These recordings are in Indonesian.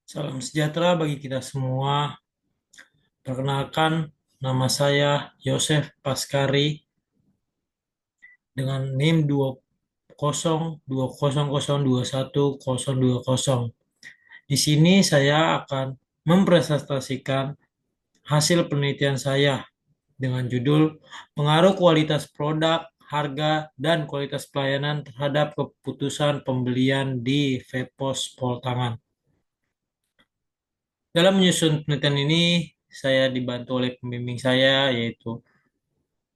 Salam sejahtera bagi kita semua. Perkenalkan, nama saya Yosef Paskari dengan NIM 20202120. Di sini saya akan mempresentasikan hasil penelitian saya dengan judul Pengaruh Kualitas Produk, Harga, dan Kualitas Pelayanan terhadap Keputusan Pembelian di Vepos Poltangan. Dalam menyusun penelitian ini, saya dibantu oleh pembimbing saya, yaitu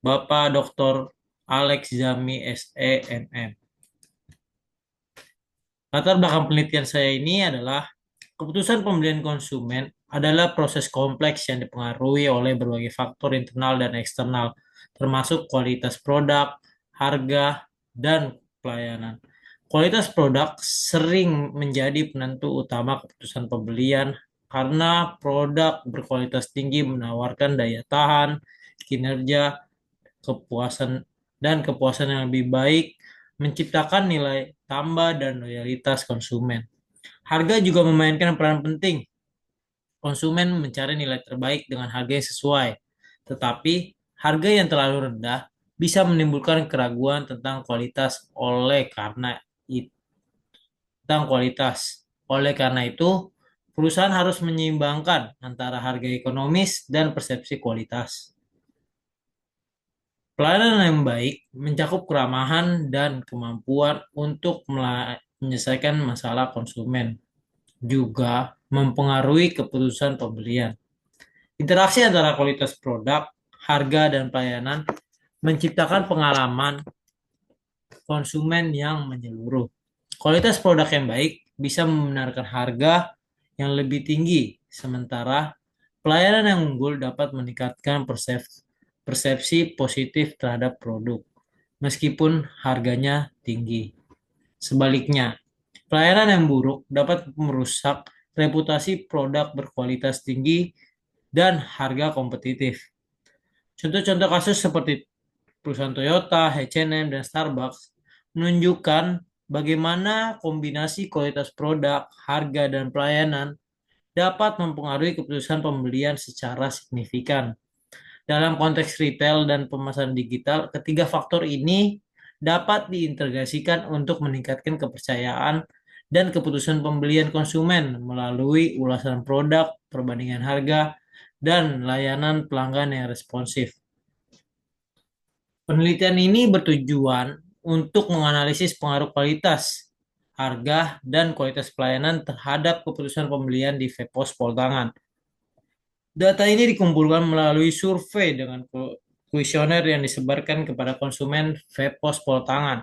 Bapak Dr. Alex Zami SE MM. Latar belakang penelitian saya ini adalah keputusan pembelian konsumen adalah proses kompleks yang dipengaruhi oleh berbagai faktor internal dan eksternal, termasuk kualitas produk, harga, dan pelayanan. Kualitas produk sering menjadi penentu utama keputusan pembelian karena produk berkualitas tinggi menawarkan daya tahan, kinerja, kepuasan kepuasan yang lebih baik, menciptakan nilai tambah dan loyalitas konsumen. Harga juga memainkan peran penting. Konsumen mencari nilai terbaik dengan harga yang sesuai, tetapi harga yang terlalu rendah bisa menimbulkan keraguan tentang kualitas tentang kualitas. Oleh karena itu, perusahaan harus menyeimbangkan antara harga ekonomis dan persepsi kualitas. Pelayanan yang baik mencakup keramahan dan kemampuan untuk menyelesaikan masalah konsumen, juga mempengaruhi keputusan pembelian. Interaksi antara kualitas produk, harga, dan pelayanan menciptakan pengalaman konsumen yang menyeluruh. Kualitas produk yang baik bisa membenarkan harga yang lebih tinggi, sementara pelayanan yang unggul dapat meningkatkan persepsi positif terhadap produk, meskipun harganya tinggi. Sebaliknya, pelayanan yang buruk dapat merusak reputasi produk berkualitas tinggi dan harga kompetitif. Contoh-contoh kasus seperti perusahaan Toyota, H&M, dan Starbucks menunjukkan bagaimana kombinasi kualitas produk, harga, dan pelayanan dapat mempengaruhi keputusan pembelian secara signifikan. Dalam konteks retail dan pemasaran digital, ketiga faktor ini dapat diintegrasikan untuk meningkatkan kepercayaan dan keputusan pembelian konsumen melalui ulasan produk, perbandingan harga, dan layanan pelanggan yang responsif. Penelitian ini bertujuan untuk menganalisis pengaruh kualitas, harga, dan kualitas pelayanan terhadap keputusan pembelian di Vepos Poltangan. Data ini dikumpulkan melalui survei dengan kuesioner yang disebarkan kepada konsumen Vepos Poltangan.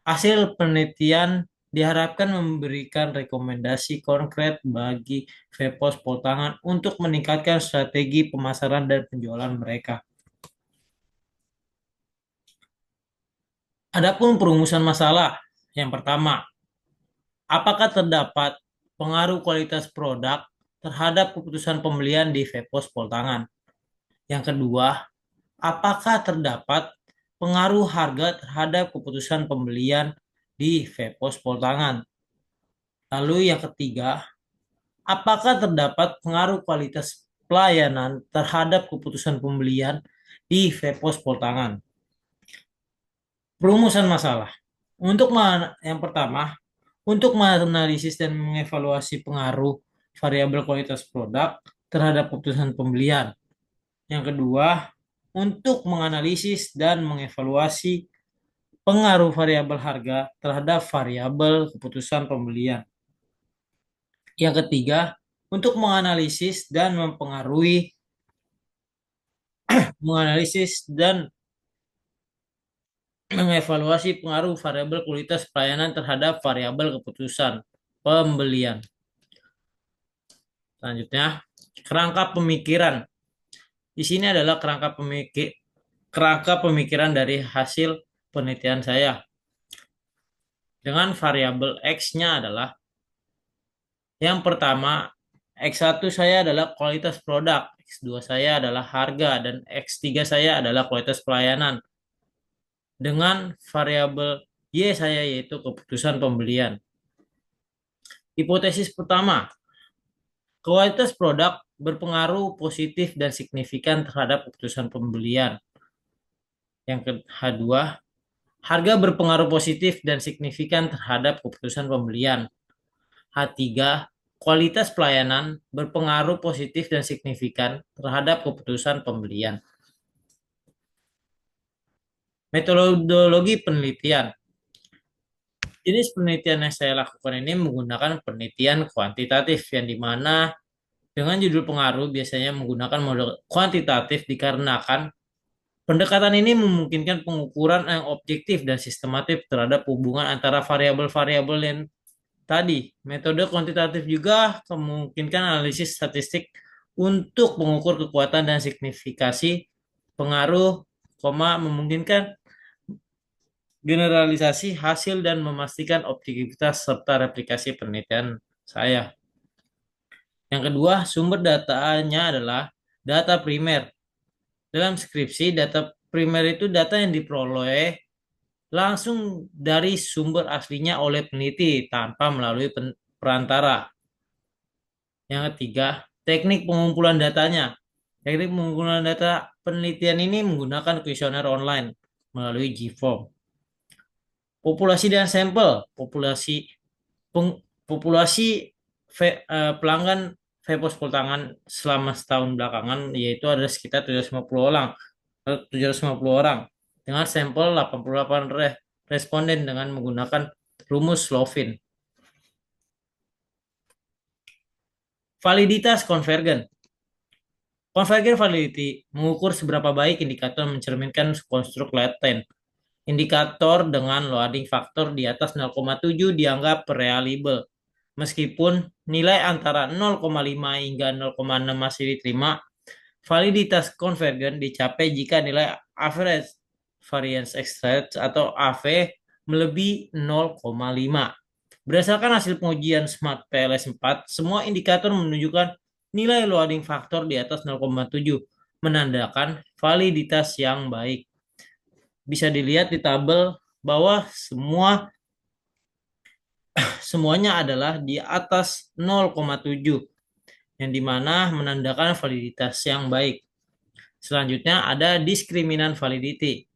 Hasil penelitian diharapkan memberikan rekomendasi konkret bagi Vepos Poltangan untuk meningkatkan strategi pemasaran dan penjualan mereka. Adapun perumusan masalah, yang pertama, apakah terdapat pengaruh kualitas produk terhadap keputusan pembelian di Vepos Poltangan? Yang kedua, apakah terdapat pengaruh harga terhadap keputusan pembelian di Vepos Poltangan? Lalu yang ketiga, apakah terdapat pengaruh kualitas pelayanan terhadap keputusan pembelian di Vepos Poltangan? Perumusan masalah. Yang pertama, untuk menganalisis dan mengevaluasi pengaruh variabel kualitas produk terhadap keputusan pembelian. Yang kedua, untuk menganalisis dan mengevaluasi pengaruh variabel harga terhadap variabel keputusan pembelian. Yang ketiga, untuk menganalisis dan mengevaluasi pengaruh variabel kualitas pelayanan terhadap variabel keputusan pembelian. Selanjutnya, kerangka pemikiran. Di sini adalah kerangka pemikiran dari hasil penelitian saya. Dengan variabel X-nya adalah yang pertama, X1 saya adalah kualitas produk, X2 saya adalah harga, dan X3 saya adalah kualitas pelayanan. Dengan variabel Y saya yaitu keputusan pembelian. Hipotesis pertama, Kualitas produk berpengaruh positif dan signifikan terhadap keputusan pembelian. Yang kedua, harga berpengaruh positif dan signifikan terhadap keputusan pembelian. H3, kualitas pelayanan berpengaruh positif dan signifikan terhadap keputusan pembelian. Metodologi penelitian. Jenis penelitian yang saya lakukan ini menggunakan penelitian kuantitatif yang dimana dengan judul pengaruh biasanya menggunakan model kuantitatif dikarenakan pendekatan ini memungkinkan pengukuran yang objektif dan sistematif terhadap hubungan antara variabel-variabel yang tadi. Metode kuantitatif juga memungkinkan analisis statistik untuk mengukur kekuatan dan signifikasi pengaruh, memungkinkan generalisasi hasil dan memastikan objektivitas serta replikasi penelitian saya. Yang kedua, sumber datanya adalah data primer. Dalam skripsi, data primer itu data yang diperoleh langsung dari sumber aslinya oleh peneliti tanpa melalui perantara. Yang ketiga, teknik pengumpulan datanya. Teknik pengumpulan data penelitian ini menggunakan kuesioner online melalui GForm. Populasi dan sampel, populasi pelanggan Vapor tangan selama setahun belakangan yaitu ada sekitar 750 orang, 750 orang dengan sampel 88 responden dengan menggunakan rumus Slovin. Validitas konvergen. Konvergen validity mengukur seberapa baik indikator mencerminkan konstruk laten. Indikator dengan loading faktor di atas 0,7 dianggap reliable. Meskipun nilai antara 0,5 hingga 0,6 masih diterima, validitas konvergen dicapai jika nilai average variance extract atau AV melebihi 0,5. Berdasarkan hasil pengujian Smart PLS 4, semua indikator menunjukkan nilai loading faktor di atas 0,7, menandakan validitas yang baik. Bisa dilihat di tabel bahwa semuanya adalah di atas 0,7 yang dimana menandakan validitas yang baik. Selanjutnya ada diskriminan validity.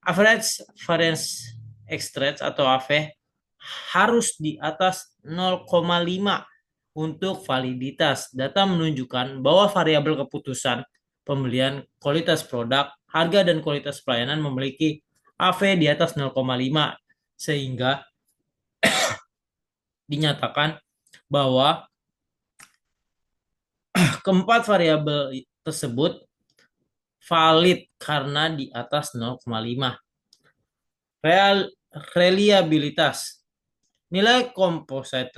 Average variance extract atau AV harus di atas 0,5 untuk validitas. Data menunjukkan bahwa variabel keputusan pembelian, kualitas produk, harga dan kualitas pelayanan memiliki AV di atas 0,5 sehingga dinyatakan bahwa keempat variabel tersebut valid karena di atas 0,5. Reliabilitas. Nilai composite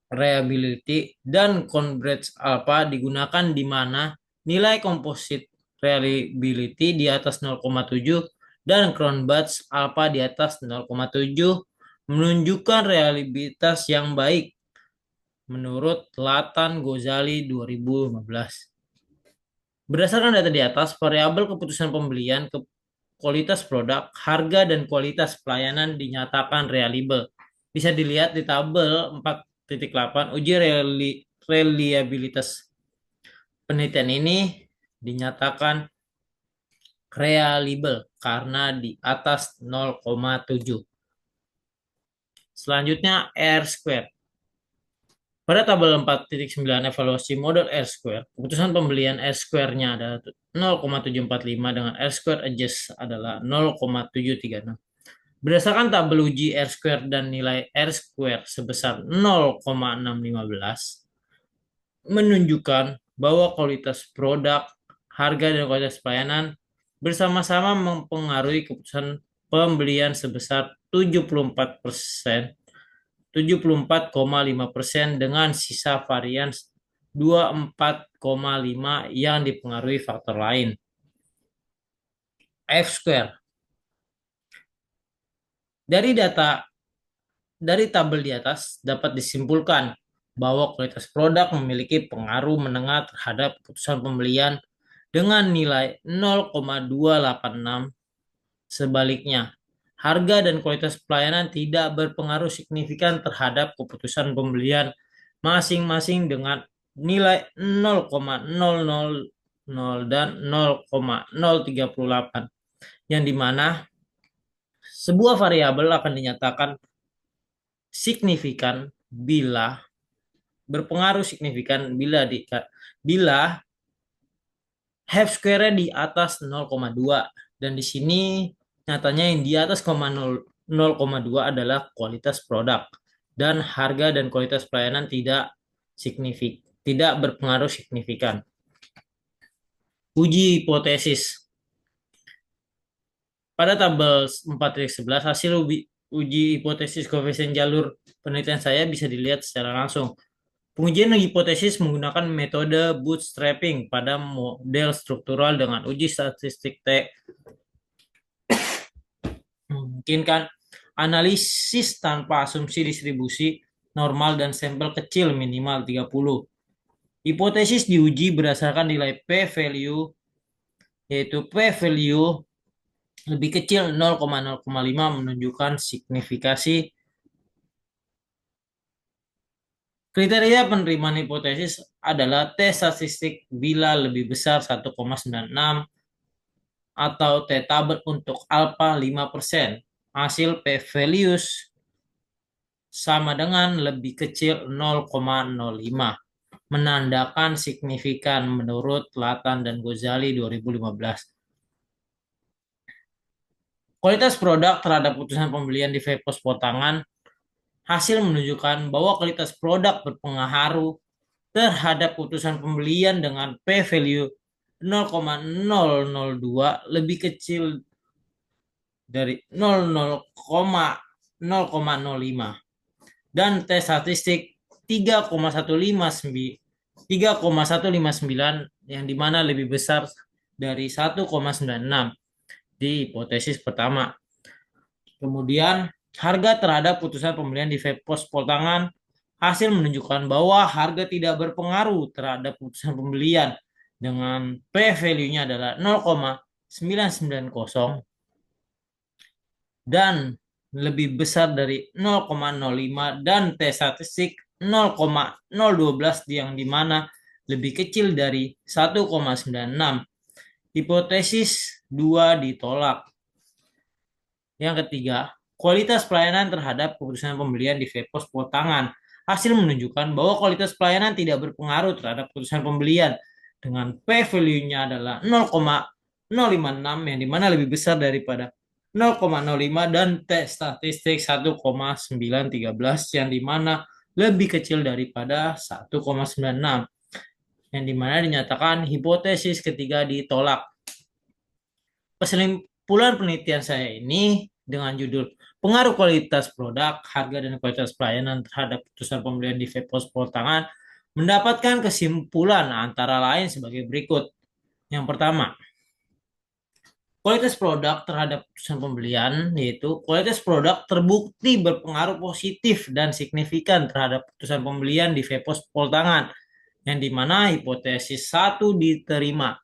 reliability dan Converge alpha digunakan di mana nilai composite reliability di atas 0,7 dan Cronbach's alpha di atas 0,7 menunjukkan reliabilitas yang baik menurut Latan Gozali 2015. Berdasarkan data di atas, variabel keputusan pembelian, kualitas produk, harga, dan kualitas pelayanan dinyatakan reliable. Bisa dilihat di tabel 4.8, uji reliabilitas penelitian ini dinyatakan reliable karena di atas 0,7. Selanjutnya R square. Pada tabel 4.9 evaluasi model R square, keputusan pembelian R square-nya adalah 0,745 dengan R square adjust adalah 0,736. Berdasarkan tabel uji R square dan nilai R square sebesar 0,615 menunjukkan bahwa kualitas produk, harga, dan kualitas pelayanan bersama-sama mempengaruhi keputusan pembelian sebesar 74%, 74,5% dengan sisa varians 24,5 yang dipengaruhi faktor lain. F square. Dari tabel di atas dapat disimpulkan bahwa kualitas produk memiliki pengaruh menengah terhadap keputusan pembelian dengan nilai 0,286. Sebaliknya, harga dan kualitas pelayanan tidak berpengaruh signifikan terhadap keputusan pembelian masing-masing dengan nilai 0,000 dan 0,038, yang dimana sebuah variabel akan dinyatakan signifikan bila berpengaruh signifikan bila half square di atas 0,2, dan di sini nyatanya yang di atas 0,2 adalah kualitas produk, dan harga dan kualitas pelayanan tidak berpengaruh signifikan. Uji hipotesis. Pada tabel 4.11 hasil uji hipotesis koefisien jalur penelitian saya bisa dilihat secara langsung. Pengujian hipotesis menggunakan metode bootstrapping pada model struktural dengan uji statistik T memungkinkan analisis tanpa asumsi distribusi normal dan sampel kecil minimal 30. Hipotesis diuji berdasarkan nilai p-value, yaitu p-value lebih kecil 0,05 menunjukkan signifikasi. Kriteria penerimaan hipotesis adalah T statistik bila lebih besar 1,96 atau T tabel untuk alpha 5%. Hasil p-values sama dengan lebih kecil 0,05, menandakan signifikan menurut Latan dan Ghazali 2015. Kualitas produk terhadap putusan pembelian di VPOS potangan. Hasil menunjukkan bahwa kualitas produk berpengaruh terhadap putusan pembelian dengan p-value 0,002 lebih kecil dari 0,05 dan T statistik 3,159 yang dimana lebih besar dari 1,96 di hipotesis pertama. Kemudian harga terhadap putusan pembelian di VPOS potangan. Hasil menunjukkan bahwa harga tidak berpengaruh terhadap putusan pembelian dengan p-value-nya adalah 0,990 dan lebih besar dari 0,05 dan T statistik 0,012 yang dimana lebih kecil dari 1,96. Hipotesis 2 ditolak. Yang ketiga, kualitas pelayanan terhadap keputusan pembelian di VPOS potangan. Hasil menunjukkan bahwa kualitas pelayanan tidak berpengaruh terhadap keputusan pembelian dengan p-value-nya adalah 0,056 yang dimana lebih besar daripada 0,05 dan T statistik 1,913 yang dimana lebih kecil daripada 1,96, yang dimana dinyatakan hipotesis ketiga ditolak. Kesimpulan penelitian saya ini dengan judul pengaruh kualitas produk, harga, dan kualitas pelayanan terhadap putusan pembelian di VPOS potangan mendapatkan kesimpulan antara lain sebagai berikut. Yang pertama, kualitas produk terhadap putusan pembelian, yaitu kualitas produk terbukti berpengaruh positif dan signifikan terhadap putusan pembelian di VPOS potangan, yang dimana hipotesis 1 diterima.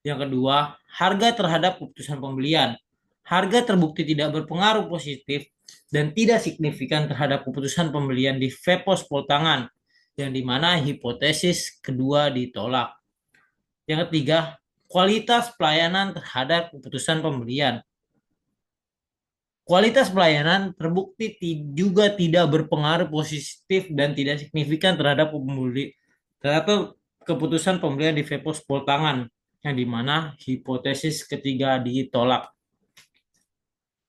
Yang kedua, harga terhadap keputusan pembelian. Harga terbukti tidak berpengaruh positif dan tidak signifikan terhadap keputusan pembelian di VPOS potangan, yang dimana hipotesis kedua ditolak. Yang ketiga, kualitas pelayanan terhadap keputusan pembelian. Kualitas pelayanan terbukti juga tidak berpengaruh positif dan tidak signifikan terhadap keputusan pembelian di VPOS potangan, yang dimana hipotesis ketiga ditolak.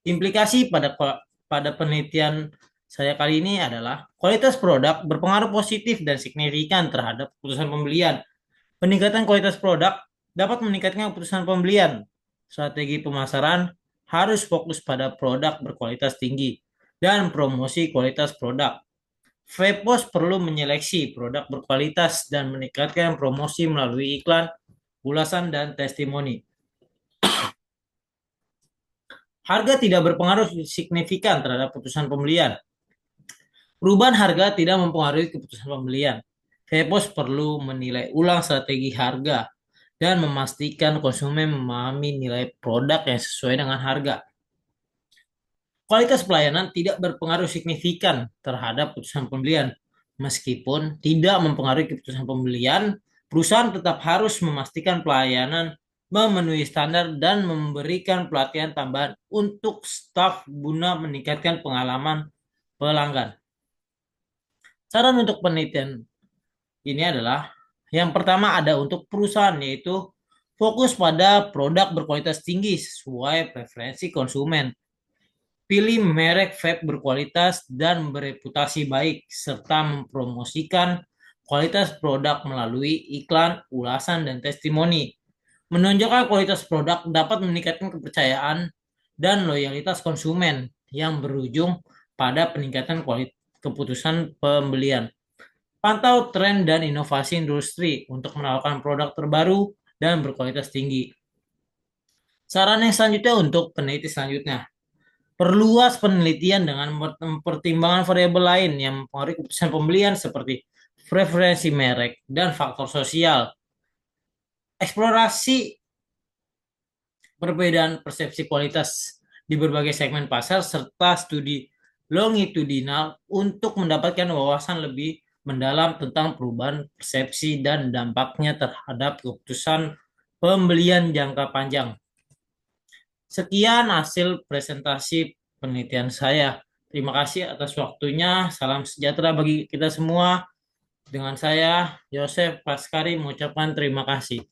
Implikasi pada penelitian saya kali ini adalah kualitas produk berpengaruh positif dan signifikan terhadap keputusan pembelian. Peningkatan kualitas produk dapat meningkatkan keputusan pembelian. Strategi pemasaran harus fokus pada produk berkualitas tinggi dan promosi kualitas produk. VPOS perlu menyeleksi produk berkualitas dan meningkatkan promosi melalui iklan, ulasan, dan testimoni. Harga tidak berpengaruh signifikan terhadap keputusan pembelian. Perubahan harga tidak mempengaruhi keputusan pembelian. VPOS perlu menilai ulang strategi harga dan memastikan konsumen memahami nilai produk yang sesuai dengan harga. Kualitas pelayanan tidak berpengaruh signifikan terhadap keputusan pembelian. Meskipun tidak mempengaruhi keputusan pembelian, perusahaan tetap harus memastikan pelayanan memenuhi standar dan memberikan pelatihan tambahan untuk staf guna meningkatkan pengalaman pelanggan. Saran untuk penelitian ini adalah yang pertama ada untuk perusahaan, yaitu fokus pada produk berkualitas tinggi sesuai preferensi konsumen. Pilih merek vape berkualitas dan bereputasi baik, serta mempromosikan kualitas produk melalui iklan, ulasan, dan testimoni. Menunjukkan kualitas produk dapat meningkatkan kepercayaan dan loyalitas konsumen yang berujung pada peningkatan kualitas keputusan pembelian. Pantau tren dan inovasi industri untuk menawarkan produk terbaru dan berkualitas tinggi. Saran yang selanjutnya untuk peneliti selanjutnya. Perluas penelitian dengan mempertimbangkan variabel lain yang mempengaruhi keputusan pembelian seperti preferensi merek dan faktor sosial. Eksplorasi perbedaan persepsi kualitas di berbagai segmen pasar serta studi longitudinal untuk mendapatkan wawasan lebih mendalam tentang perubahan persepsi dan dampaknya terhadap keputusan pembelian jangka panjang. Sekian hasil presentasi penelitian saya. Terima kasih atas waktunya. Salam sejahtera bagi kita semua. Dengan saya, Yosef Paskari, mengucapkan terima kasih.